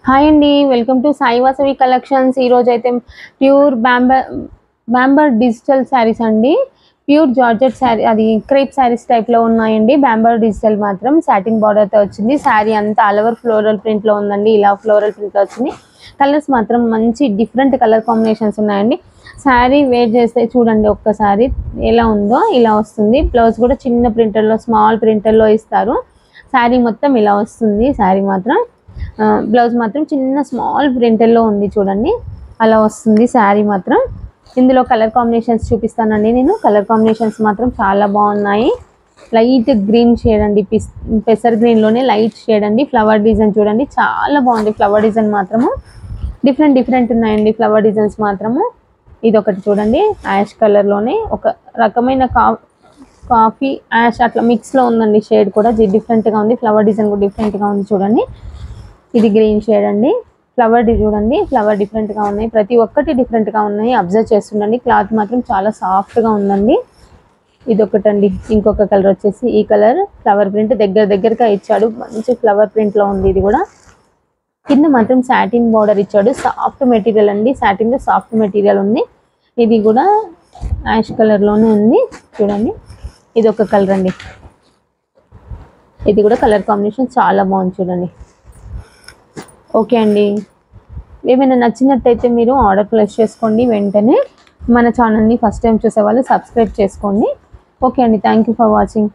Hi అండి, welcome to Sai Vasavi collections. ఈరోజు అయితే ప్యూర్ బ్యాంబర్ డిజిటల్ శారీస్ అండి. ప్యూర్ జార్జెట్ శారీ, అది క్రేప్ శారీస్ టైప్లో ఉన్నాయండి. బ్యాంబర్ డిజిటల్ మాత్రం సాటిన్ బార్డర్తో వచ్చింది. శారీ అంతా ఆల్ ఓవర్ ఫ్లోరల్ ప్రింట్లో ఉందండి. ఇలా ఫ్లోరల్ ప్రింట్లో వచ్చింది. కలర్స్ మాత్రం మంచి డిఫరెంట్ కలర్ కాంబినేషన్స్ ఉన్నాయండి. శారీ వేర్ చేస్తే చూడండి ఒక్కసారి ఎలా ఉందో, ఇలా వస్తుంది. బ్లౌజ్ కూడా చిన్న ప్రింటర్లో, స్మాల్ ప్రింటర్లో ఇస్తారు. శారీ మొత్తం ఇలా వస్తుంది. శారీ మాత్రం బ్లౌజ్ మాత్రం చిన్న స్మాల్ ప్రింటర్లో ఉంది చూడండి, అలా వస్తుంది శారీ మాత్రం. ఇందులో కలర్ కాంబినేషన్స్ చూపిస్తానండి నేను. కలర్ కాంబినేషన్స్ మాత్రం చాలా బాగున్నాయి. లైట్ గ్రీన్ షేడ్ అండి, పెసర్ గ్రీన్లోనే లైట్ షేడ్ అండి. ఫ్లవర్ డిజైన్ చూడండి, చాలా బాగుంది. ఫ్లవర్ డిజైన్ మాత్రము డిఫరెంట్ ఉన్నాయండి ఫ్లవర్ డిజైన్స్ మాత్రము. ఇది ఒకటి చూడండి, యాష్ కలర్లోనే ఒక రకమైన కాఫీ యాష్ అట్లా మిక్స్లో ఉందండి. షేడ్ కూడా డిఫరెంట్గా ఉంది. ఫ్లవర్ డిజైన్ కూడా డిఫరెంట్గా ఉంది చూడండి. ఇది గ్రీన్ షేడ్ అండి. ఫ్లవర్ చూడండి, ఫ్లవర్ డిఫరెంట్గా ఉన్నాయి. ప్రతి ఒక్కటి డిఫరెంట్గా ఉన్నాయి. అబ్జర్వ్ చేస్తుండండి. క్లాత్ మాత్రం చాలా సాఫ్ట్గా ఉందండి. ఇది ఒకటండి. ఇంకొక కలర్ వచ్చేసి ఈ కలర్ ఫ్లవర్ ప్రింట్ దగ్గరగా ఇచ్చాడు. మంచి ఫ్లవర్ ప్రింట్లో ఉంది. ఇది కూడా కింద మాత్రం సాటిన్ బార్డర్ ఇచ్చాడు. సాఫ్ట్ మెటీరియల్ అండి, సాటిన్లో సాఫ్ట్ మెటీరియల్ ఉంది. ఇది కూడా యాష్ కలర్లోనే ఉంది చూడండి. ఇది ఒక కలర్ అండి. ఇది కూడా కలర్ కాంబినేషన్ చాలా బాగుంది చూడండి. ఓకే అండి, ఏమైనా నచ్చినట్టయితే మీరు ఆర్డర్ ప్లేస్ చేసుకోండి. వెంటనే మన ఛానల్ని ఫస్ట్ టైం చూసే వాళ్ళు సబ్స్క్రైబ్ చేసుకోండి. ఓకే అండి, థ్యాంక్ యూ ఫర్ వాచింగ్.